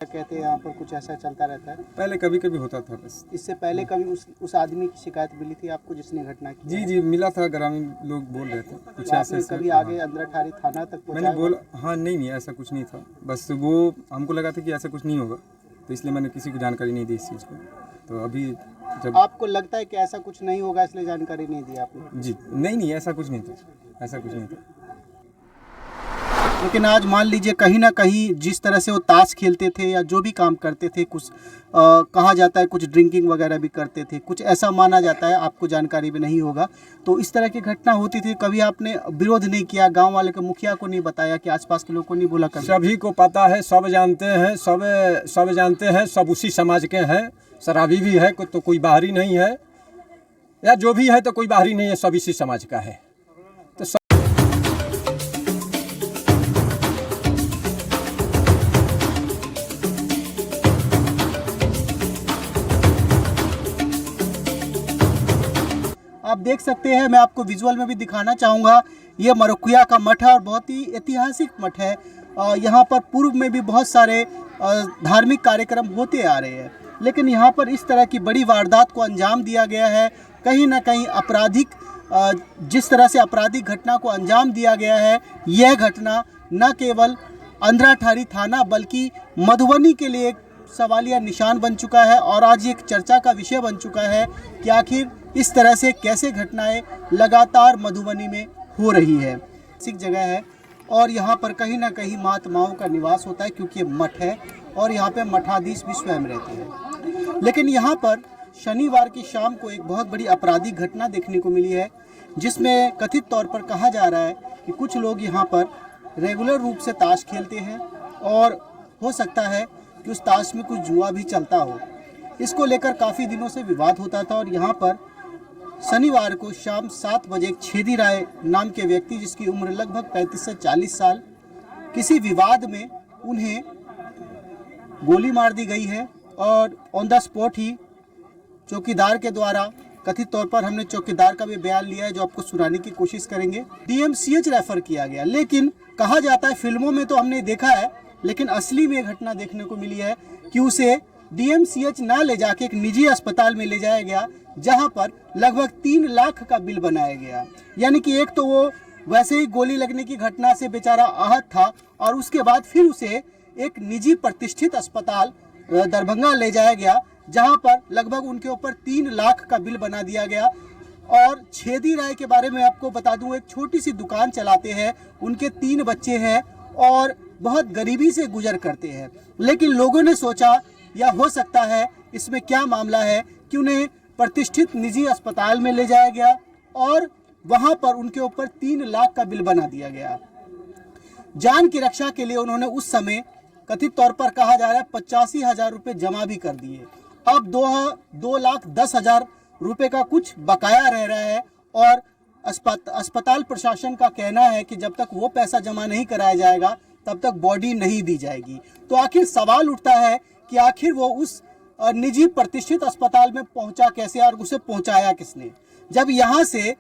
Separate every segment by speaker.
Speaker 1: कहते हैं यहाँ पर कुछ ऐसा चलता रहता है?
Speaker 2: पहले कभी कभी होता था बस।
Speaker 1: इससे पहले कभी उस आदमी की शिकायत मिली थी आपको जिसने घटना की?
Speaker 2: जी जी मिला था, ग्रामीण लोग बोल रहे थे कुछ
Speaker 1: तो
Speaker 2: ऐसे
Speaker 1: आपने
Speaker 2: ऐसे।
Speaker 1: कभी
Speaker 2: हाँ,
Speaker 1: आगे अंदरठारी थाना तक
Speaker 2: मैंने
Speaker 1: पहुँचाया?
Speaker 2: बोला हाँ नहीं ऐसा कुछ नहीं था, बस वो हमको लगा था कि ऐसा कुछ नहीं होगा, तो इसलिए मैंने किसी को जानकारी नहीं दी इस चीज़ को। तो अभी जब
Speaker 1: आपको लगता है कि ऐसा कुछ नहीं होगा इसलिए जानकारी नहीं दी आपने?
Speaker 2: जी नहीं ऐसा कुछ नहीं था, ऐसा कुछ नहीं था।
Speaker 1: लेकिन आज मान लीजिए कहीं ना कहीं जिस तरह से वो ताश खेलते थे या जो भी काम करते थे, कुछ कहा जाता है कुछ ड्रिंकिंग वगैरह भी करते थे, कुछ ऐसा माना जाता है, आपको जानकारी भी नहीं होगा। तो इस तरह की घटना होती थी, कभी आपने विरोध नहीं किया, गांव वाले के मुखिया को नहीं बताया कि आसपास के लोगों को नहीं बोला? कभी
Speaker 3: सभी को पता है, सब जानते हैं, सब जानते हैं, सब उसी समाज के हैं। शराबी भी है तो कोई बाहरी नहीं है, या जो भी है तो कोई बाहरी नहीं है, सब इसी समाज का है। तो
Speaker 1: आप देख सकते हैं, मैं आपको विजुअल में भी दिखाना चाहूँगा, ये मरकुया का मठ है और बहुत ही ऐतिहासिक मठ है। यहाँ पर पूर्व में भी बहुत सारे धार्मिक कार्यक्रम होते आ रहे हैं, लेकिन यहाँ पर इस तरह की बड़ी वारदात को अंजाम दिया गया है। कहीं ना कहीं आपराधिक जिस तरह से आपराधिक घटना को अंजाम दिया गया है, यह घटना न केवल अंधराठारी थाना बल्कि मधुबनी के लिए एक सवालिया निशान बन चुका है और आज एक चर्चा का विषय बन चुका है कि आखिर इस तरह से कैसे घटनाएं लगातार मधुबनी में हो रही है। सिख जगह है और यहाँ पर कहीं ना कहीं महात्माओं का निवास होता है, क्योंकि मठ है और यहाँ पे मठाधीश भी स्वयं रहते हैं। लेकिन यहाँ पर शनिवार की शाम को एक बहुत बड़ी आपराधिक घटना देखने को मिली है, जिसमें कथित तौर पर कहा जा रहा है कि कुछ लोग यहाँ पर रेगुलर रूप से ताश खेलते हैं और हो सकता है कि उस ताश में कुछ जुआ भी चलता हो। इसको लेकर काफ़ी दिनों से विवाद होता था और यहाँ पर शनिवार को शाम 7 बजे एक छेदी राय नाम के व्यक्ति, जिसकी उम्र लगभग 35 से 40 साल, किसी विवाद में उन्हें गोली मार दी गई है और ऑन द स्पॉट ही चौकीदार के द्वारा, कथित तौर पर हमने चौकीदार का भी बयान लिया है जो आपको सुनाने की कोशिश करेंगे, डीएमसीएच रेफर किया गया। लेकिन कहा जाता है, फिल्मों में तो हमने देखा है, लेकिन असली में घटना देखने को मिली है कि उसे डीएमसीएच ना ले जाके एक निजी अस्पताल में ले जाया गया, जहां पर लगभग 3 लाख का बिल बनाया गया। यानी कि एक तो वो वैसे ही गोली लगने की घटना से बेचारा आहत था और उसके बाद फिर उसे एक निजी प्रतिष्ठित अस्पताल दरभंगा ले जाया गया, जहां पर लगभग उनके ऊपर 3 लाख का बिल बना दिया गया। और छेदी राय के बारे में आपको बता दूं, एक छोटी सी दुकान चलाते हैं, उनके 3 बच्चे हैं और बहुत गरीबी से गुजर करते हैं। लेकिन लोगों ने सोचा या हो सकता है इसमें क्या मामला है कि उन्हें प्रतिष्ठित निजी अस्पताल में ले जाया गया और वहां पर उनके ऊपर 3 लाख का बिल बना दिया गया। जान की रक्षा के लिए उन्होंने उस समय कथित तौर पर कहा जा रहा है 85,000 रुपये जमा भी कर दिए। अब 2,10,000 रुपये का कुछ बकाया रह रहा है और अस्पताल प्रशासन का कहना है कि जब तक वो पैसा जमा नहीं कराया जाएगा तब तक बॉडी नहीं दी जाएगी। तो आखिर सवाल उठता है कि आखिर वो उस निजी प्रतिष्ठित अस्पताल में पहुंचा कैसे और उसे पहुंचाया किसने, जब यहाँ से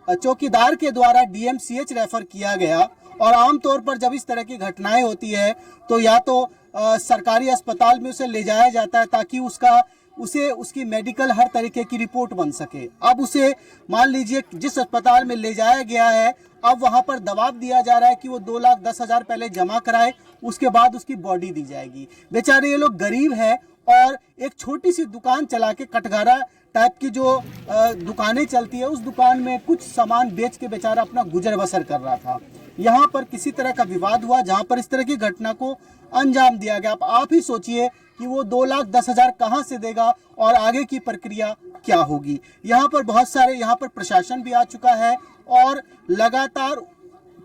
Speaker 1: चौकीदार के द्वारा डीएमसीएच रेफर किया गया। और आमतौर पर जब इस तरह की घटनाएं होती है तो या तो सरकारी अस्पताल में उसे ले जाया जाता है ताकि उसकी मेडिकल हर तरीके की रिपोर्ट बन सके। अब उसे मान लीजिए जिस अस्पताल में ले जाया गया है, अब वहां पर दबाव दिया जा रहा है कि वो 2,10,000 पहले जमा कराए, उसके बाद उसकी बॉडी दी जाएगी। बेचारे ये लोग गरीब है और एक छोटी सी दुकान चला के, कटघरा टाइप की जो दुकानें चलती है, उस दुकान में कुछ सामान बेच के बेचारा अपना गुजर बसर कर रहा था। यहाँ पर किसी तरह का विवाद हुआ जहाँ पर इस तरह की घटना को अंजाम दिया गया। आप ही सोचिए कि वो 2,10,000 कहाँ से देगा और आगे की प्रक्रिया क्या होगी। यहाँ पर बहुत सारे, यहाँ पर प्रशासन भी आ चुका है और लगातार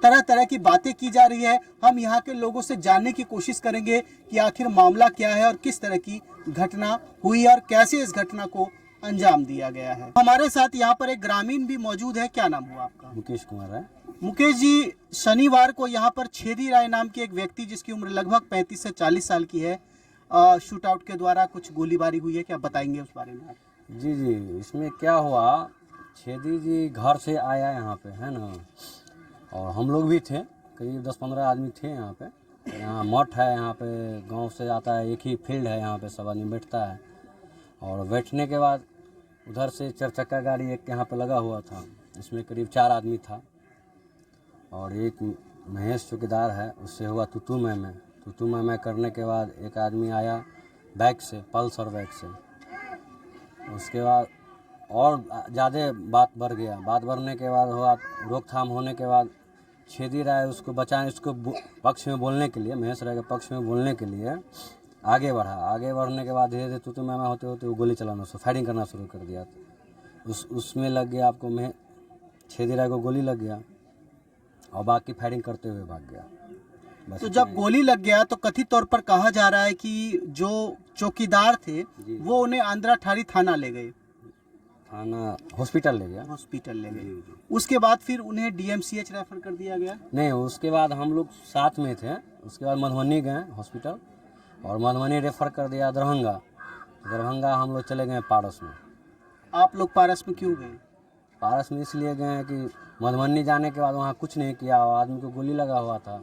Speaker 1: तरह तरह की बातें की जा रही है। हम यहाँ के लोगों से जानने की कोशिश करेंगे कि आखिर मामला क्या है और किस तरह की घटना हुई और कैसे इस घटना को अंजाम दिया गया है। हमारे साथ यहाँ पर एक ग्रामीण भी मौजूद है। क्या नाम हुआ आपका?
Speaker 4: मुकेश कुमार है।
Speaker 1: मुकेश जी, शनिवार को यहाँ पर छेदी राय नाम के एक व्यक्ति, जिसकी उम्र लगभग 35 से 40 साल की है, शूट आउट के द्वारा कुछ गोलीबारी हुई है, क्या बताएंगे उस बारे में?
Speaker 4: जी जी, इसमें क्या हुआ, छेदी जी घर से आया यहाँ पे, है ना, और हम लोग भी थे, करीब 10-15 आदमी थे यहाँ पे। यहाँ मठ है, यहाँ पे गांव से आता है, एक ही फील्ड है, यहाँ पे सब आदमी बैठता है। और बैठने के बाद उधर से 4 चक्का गाड़ी एक यहाँ पे लगा हुआ था, इसमें करीब 4 आदमी था। और एक महेश चौकीदार है, उससे हुआ तू मैं करने के बाद एक आदमी आया बाइक से, पल्सर बाइक से। उसके बाद और ज़्यादा बात बढ़ गया। बात बढ़ने के बाद हुआ रोकथाम होने के बाद छेदी राय उसको बचाने, उसको पक्ष में बोलने के लिए, महेश राय के पक्ष में बोलने के लिए आगे बढ़ा। आगे बढ़ने के बाद धीरे धीरे तू मैं होते होते वो गोली चलाना, उसको फायरिंग करना शुरू कर दिया। उसमें लग गया आपको, छेदी राय को गोली लग गया और बाकी फायरिंग करते हुए भाग गया। बस
Speaker 1: तो जब गोली लग गया तो कथित तौर पर कहा जा रहा है कि जो चौकीदार थे वो उन्हें आंध्रा ठारी थाना ले गए,
Speaker 4: थाना हॉस्पिटल ले गया।
Speaker 1: हॉस्पिटल ले गए। उसके बाद फिर उन्हें डीएमसीएच रेफर कर दिया गया।
Speaker 4: नहीं, उसके बाद हम लोग साथ में थे। उसके बाद मधुबनी गए हॉस्पिटल और मधुबनी रेफर कर दिया दरभंगा। दरभंगा हम लोग चले गए पारस में।
Speaker 1: आप लोग पारस में क्यों गए?
Speaker 4: पारस में इसलिए गए कि मधुबनी जाने के बाद वहाँ कुछ नहीं किया, आदमी को गोली लगा हुआ था।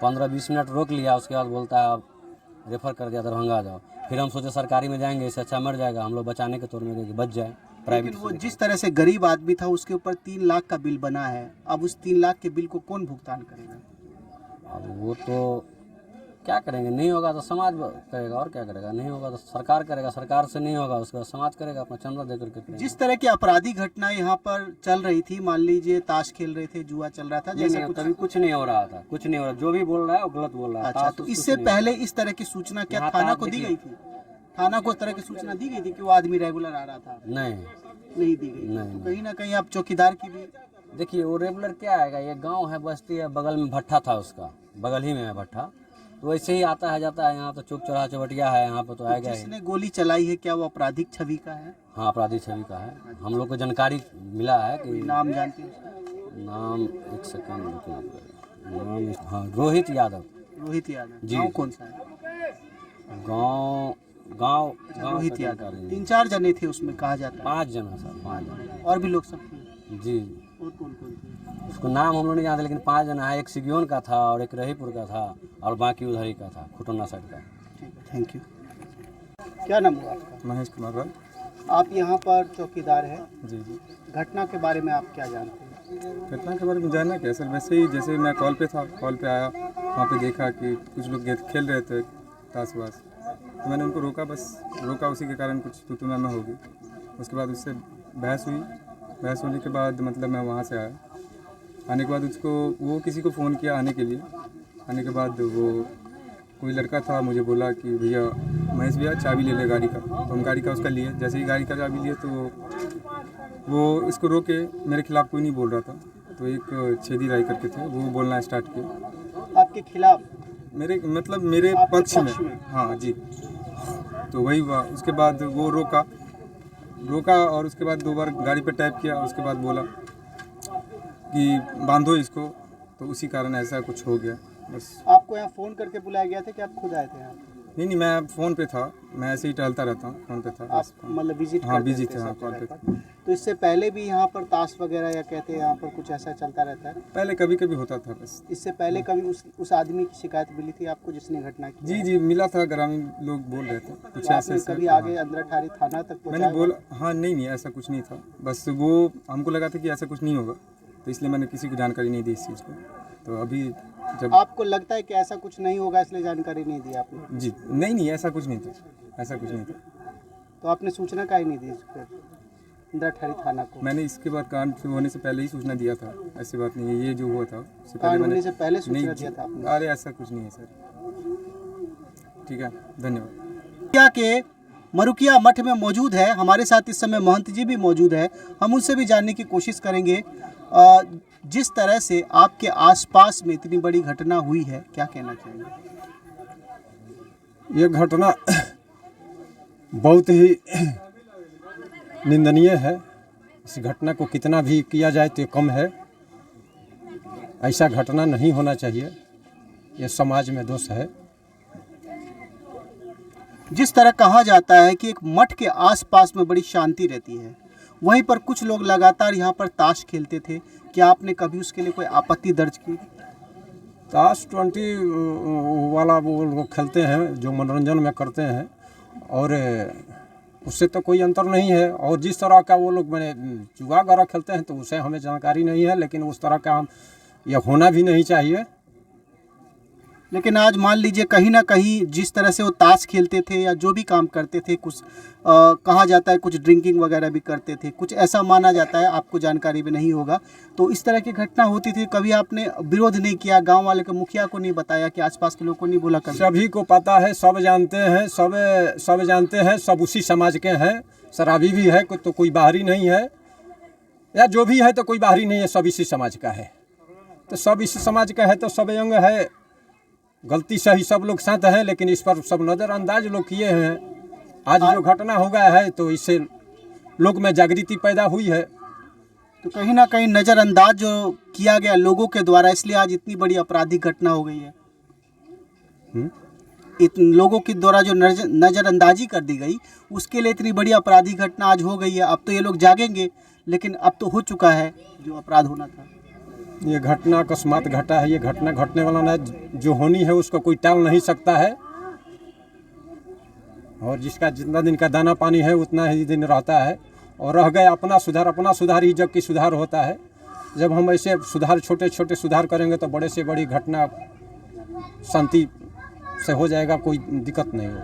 Speaker 4: 15-20 मिनट रोक लिया, उसके बाद बोलता है आप रेफ़र कर दिया दरभंगा जाओ। फिर हम सोचे सरकारी में जाएंगे, इससे अच्छा मर जाएगा, हम लोग बचाने के तौर में गए कि बच जाए प्राइवेट।
Speaker 1: वो जिस तरह से गरीब आदमी था उसके ऊपर 3 लाख का बिल बना है, अब उस 3 लाख के बिल को कौन भुगतान करेगा?
Speaker 4: अब वो तो क्या करेंगे, नहीं होगा तो समाज करेगा, और क्या करेगा। नहीं होगा तो सरकार करेगा, सरकार से नहीं होगा उसका समाज करेगा, अपना चंदा दे करके करेगा।
Speaker 1: जिस तरह की आपराधिक घटना यहाँ पर चल रही थी, मान लीजिए ताश खेल रहे थे, जुआ चल रहा था, जैसे
Speaker 4: कभी कुछ नहीं हो रहा था, कुछ नहीं हो रहा। जो भी बोल रहा है वो गलत बोल रहा है।
Speaker 1: अच्छा, तो इससे पहले इस तरह की सूचना क्या थाना को दी गई थी? थाना को इस तरह की सूचना दी गई थी कि वो आदमी रेगुलर आ रहा था? नहीं दी गई।
Speaker 4: नहीं।
Speaker 1: तो कहीं ना कहीं आप चौकीदार की भी
Speaker 4: देखिए, वो रेगुलर क्या आएगा, ये गांव है, बस्ती है, बगल में भट्ठा था उसका, बगल ही में है भट्ठा, तो वैसे ही आता है जाता है। यहाँ तो चौक चौराहा चौबटिया है, यहाँ पर तो आएगा ही।
Speaker 1: जिसने गोली चलाई है क्या वो आपराधिक छवि का है?
Speaker 4: हाँ, अपराधी छवि का है। हम लोग को जानकारी मिला है कि
Speaker 1: नाम जानते हैं उसका?
Speaker 4: नाम, एक सेकंड नाम, हाँ, रोहित यादव।
Speaker 1: रोहित यादव
Speaker 4: जी।
Speaker 1: गाँव कौन सा है?
Speaker 4: गांव
Speaker 1: रोहित यादव। 3-4 जने थे उसमें कहा जाता है।
Speaker 4: 5 जना सर, 5 जना।
Speaker 1: और भी लोग सब थे?
Speaker 4: जी।
Speaker 1: और कौन कौन थे?
Speaker 4: उसको नाम हम लोग नहीं जानते, लेकिन 5 जना है। एक सिगियोन का था और एक रहीपुर का था और बाकी उधर ही का था, खुटोना साइड का।
Speaker 1: ठीक है, थैंक यू। क्या नाम हुआ आपका?
Speaker 2: महेश कुमार राय।
Speaker 1: आप यहाँ पर चौकीदार हैं,
Speaker 2: जी जी।
Speaker 1: घटना के बारे में आप क्या जानते हैं?
Speaker 2: घटना के बारे में जानना क्या सर, वैसे ही जैसे मैं कॉल पे था, कॉल पे आया, वहाँ पे देखा कि कुछ लोग खेल रहे थे ताश वाश, तो मैंने उनको रोका, बस रोका, उसी के कारण कुछ तू मैं हो गई। उसके बाद उससे बहस हुई, बहस होने के बाद मतलब मैं वहाँ से आया। आने के बाद उसको वो किसी को फ़ोन किया आने के लिए। आने के बाद वो कोई लड़का था, मुझे बोला कि भैया महेश भैया चाबी ले ले गाड़ी का। तो हम गाड़ी का उसका लिए, जैसे ही गाड़ी का चाबी लिए तो वो इसको रोके, मेरे खिलाफ़ कोई नहीं बोल रहा था, तो एक छेदी राय करके थे, वो बोलना स्टार्ट किया
Speaker 1: आपके खिलाफ?
Speaker 2: मेरे मतलब मेरे पक्ष में। हाँ जी। तो वही हुआ। उसके बाद वो रोका और उसके बाद 2 बार गाड़ी पे टैप किया। उसके बाद बोला कि बांधो इसको, तो उसी कारण ऐसा कुछ हो गया बस।
Speaker 1: आपको यहाँ फ़ोन करके बुलाया गया था कि आप खुद आए थे यहाँ?
Speaker 2: नहीं, मैं फ़ोन पे था, मैं ऐसे ही टहलता रहता हूँ, फ़ोन पे था
Speaker 1: आप
Speaker 2: बस।
Speaker 1: मतलब विजिट
Speaker 2: हाँ,
Speaker 1: करते
Speaker 2: बिजी
Speaker 1: रहते
Speaker 2: थे, हाँ,
Speaker 1: सब
Speaker 2: कॉल
Speaker 1: जगह
Speaker 2: पे।
Speaker 1: पर? तो इससे पहले भी यहाँ पर ताश वगैरह या कहते हैं यहाँ पर कुछ ऐसा चलता रहता है?
Speaker 2: पहले कभी कभी होता था बस।
Speaker 1: इससे पहले कभी उस आदमी की शिकायत मिली थी आपको जिसने घटना की?
Speaker 2: जी जी, मिला था, ग्रामीण लोग बोल रहे थे कुछ
Speaker 1: तो
Speaker 2: ऐसे
Speaker 1: आपने
Speaker 2: ऐसे।
Speaker 1: कभी
Speaker 2: हाँ।
Speaker 1: आगे आंध्रा ठारी थाना तक
Speaker 2: मैंने
Speaker 1: पहुँचाया?
Speaker 2: बोला हाँ, नहीं ऐसा कुछ नहीं था, बस वो हमको लगा था कि ऐसा कुछ नहीं होगा, तो इसलिए मैंने किसी को जानकारी नहीं दी इस चीज़ को। तो अभी जब
Speaker 1: आपको लगता है कि ऐसा कुछ नहीं होगा इसलिए जानकारी नहीं दी आपने?
Speaker 2: जी नहीं, ऐसा कुछ नहीं था, ऐसा कुछ नहीं था।
Speaker 1: तो आपने सूचना काहे नहीं दी फिर आंध्रा ठारी थाना को?
Speaker 2: मैंने इसके बाद कांड होने से पहले ही सूचना दिया था, ऐसी बात नहीं है। ये जो हुआ था उससे
Speaker 1: कांड
Speaker 2: पहले
Speaker 1: होने से पहले सूचना
Speaker 2: नहीं
Speaker 1: दिया था आपने?
Speaker 2: अरे ऐसा कुछ नहीं है सर। ठीक है, धन्यवाद।
Speaker 1: क्या के मरुकिया मठ में मौजूद है, हमारे साथ इस समय महंत जी भी मौजूद है, हम उनसे भी जानने की कोशिश करेंगे। जिस तरह से आपके आसपास में इतनी बड़ी घटना हुई है, क्या कहना चाहिए?
Speaker 3: ये घटना बहुत ही निंदनीय है। इस घटना को कितना भी किया जाए तो कम है। ऐसा घटना नहीं होना चाहिए, ये समाज में दोष है।
Speaker 1: जिस तरह कहा जाता है कि एक मठ के आसपास में बड़ी शांति रहती है, वहीं पर कुछ लोग लगातार यहाँ पर ताश खेलते थे, क्या आपने कभी उसके लिए कोई आपत्ति दर्ज की?
Speaker 3: ताश 20 वाला वो लोग खेलते हैं जो मनोरंजन में करते हैं, और उससे तो कोई अंतर नहीं है। और जिस तरह का वो लोग मैंने जुआ वगैरह खेलते हैं तो उसे हमें जानकारी नहीं है, लेकिन उस तरह का हम यह होना भी नहीं चाहिए।
Speaker 1: लेकिन आज मान लीजिए कहीं ना कहीं जिस तरह से वो ताश खेलते थे या जो भी काम करते थे, कुछ कहा जाता है कुछ ड्रिंकिंग वगैरह भी करते थे, कुछ ऐसा माना जाता है, आपको जानकारी भी नहीं होगा। तो इस तरह की घटना होती थी, कभी आपने विरोध नहीं किया, गांव वाले के मुखिया को नहीं बताया, कि आसपास के लोगों को नहीं बोला कभी?
Speaker 3: सभी को पता है, सब जानते हैं, सब जानते हैं, सब उसी समाज के हैं। शराबी भी है तो कोई बाहरी नहीं है, या जो भी है तो कोई बाहरी नहीं है, सब इसी समाज का है। तो सब इसी समाज का है तो सब यंग है, गलती सही सब लोग साथ हैं, लेकिन इस पर सब नज़रअंदाज लोग किए हैं। आज जो घटना हो गया है तो इससे लोग में जागृति पैदा हुई है।
Speaker 1: तो कहीं ना कहीं नज़रअंदाज जो किया गया लोगों के द्वारा, इसलिए आज इतनी बड़ी आपराधिक घटना हो गई है। लोगों के द्वारा जो नज़रअंदाजी कर दी गई, उसके लिए इतनी बड़ी आपराधिक घटना आज हो गई है। अब तो ये लोग जागेंगे, लेकिन अब तो हो चुका है जो अपराध होना था।
Speaker 3: ये घटना अकस्मात घटा है, ये घटना घटने वाला ना, जो होनी है उसको कोई टाल नहीं सकता है। और जिसका जितना दिन का दाना पानी है उतना ही दिन रहता है, और रह गए अपना सुधार ही जग की सुधार होता है। जब हम ऐसे सुधार छोटे छोटे सुधार करेंगे तो बड़े से बड़ी घटना शांति से हो जाएगा, कोई दिक्कत नहीं हो।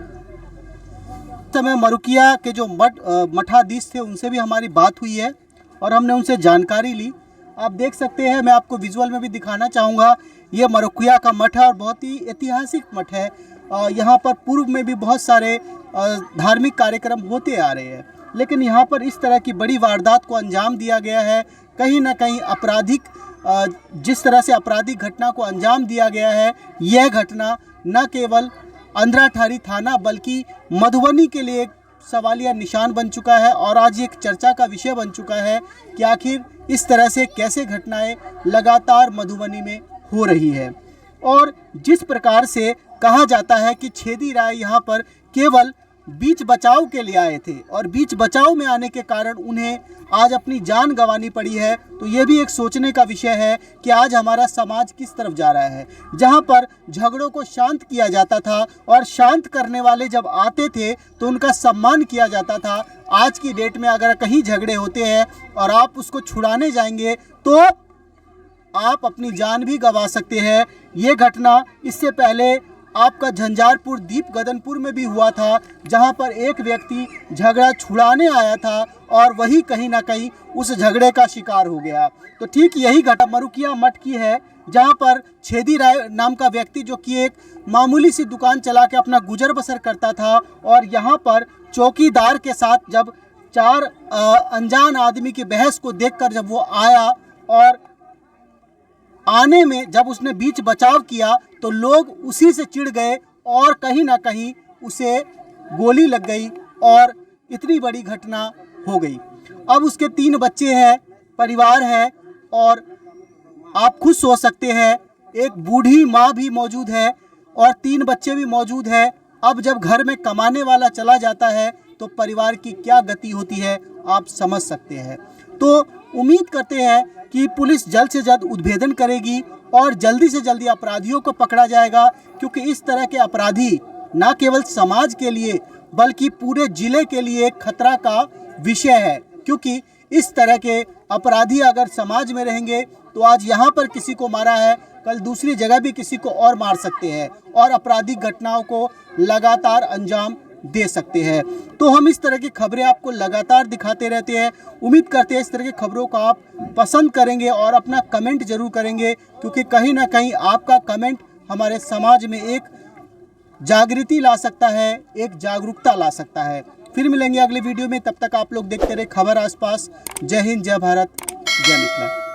Speaker 1: समय मरुकिया के जो मठाधीश थे उनसे भी हमारी बात हुई है और हमने उनसे जानकारी ली। आप देख सकते हैं, मैं आपको विजुअल में भी दिखाना चाहूँगा। ये मरुकिया का मठ है और बहुत ही ऐतिहासिक मठ है। यहाँ पर पूर्व में भी बहुत सारे धार्मिक कार्यक्रम होते आ रहे हैं, लेकिन यहाँ पर इस तरह की बड़ी वारदात को अंजाम दिया गया है। कहीं ना कहीं जिस तरह से आपराधिक घटना को अंजाम दिया गया है, यह घटना न केवल अंधराठारी थाना बल्कि मधुबनी के लिए एक सवालिया निशान बन चुका है, और आज एक चर्चा का विषय बन चुका है कि आखिर इस तरह से कैसे घटनाएं लगातार मधुबनी में हो रही है। और जिस प्रकार से कहा जाता है कि छेदी राय यहाँ पर केवल बीच बचाव के लिए आए थे, और बीच बचाव में आने के कारण उन्हें आज अपनी जान गंवानी पड़ी है, तो ये भी एक सोचने का विषय है कि आज हमारा समाज किस तरफ जा रहा है। जहाँ पर झगड़ों को शांत किया जाता था और शांत करने वाले जब आते थे तो उनका सम्मान किया जाता था, आज की डेट में अगर कहीं झगड़े होते हैं और आप उसको छुड़ाने जाएंगे तो आप अपनी जान भी गंवा सकते हैं। ये घटना इससे पहले आपका झंझारपुर दीप गदनपुर में भी हुआ था, जहां पर एक व्यक्ति झगड़ा छुड़ाने आया था और वही कहीं ना कहीं उस झगड़े का शिकार हो गया। तो ठीक यही घटना मरुकिया मठ की है, जहां पर छेदी राय नाम का व्यक्ति, जो कि एक मामूली सी दुकान चला के अपना गुजर बसर करता था, और यहां पर चौकीदार के साथ जब 4 अनजान आदमी की बहस को देखकर जब वो आया, और आने में जब उसने बीच बचाव किया तो लोग उसी से चिढ़ गए और कहीं ना कहीं उसे गोली लग गई और इतनी बड़ी घटना हो गई। अब उसके 3 बच्चे हैं, परिवार है, और आप खुद सोच सकते हैं, एक बूढ़ी माँ भी मौजूद है और 3 बच्चे भी मौजूद हैं। अब जब घर में कमाने वाला चला जाता है तो परिवार की क्या गति होती है आप समझ सकते हैं। तो उम्मीद करते हैं कि पुलिस जल्द से जल्द उद्भेदन करेगी और जल्दी से जल्दी अपराधियों को पकड़ा जाएगा, क्योंकि इस तरह के अपराधी न केवल समाज के लिए बल्कि पूरे जिले के लिए एक खतरा का विषय है। क्योंकि इस तरह के अपराधी अगर समाज में रहेंगे तो आज यहाँ पर किसी को मारा है, कल दूसरी जगह भी किसी को और मार सकते हैं और आपराधिक घटनाओं को लगातार अंजाम दे सकते हैं। तो हम इस तरह की खबरें आपको लगातार दिखाते रहते हैं। उम्मीद करते हैं इस तरह की खबरों को आप पसंद करेंगे और अपना कमेंट जरूर करेंगे, क्योंकि कहीं ना कहीं आपका कमेंट हमारे समाज में एक जागृति ला सकता है, एक जागरूकता ला सकता है। फिर मिलेंगे अगले वीडियो में, तब तक आप लोग देखते रहे खबर आसपास। जय हिंद, जय भारत, जय मिथिला।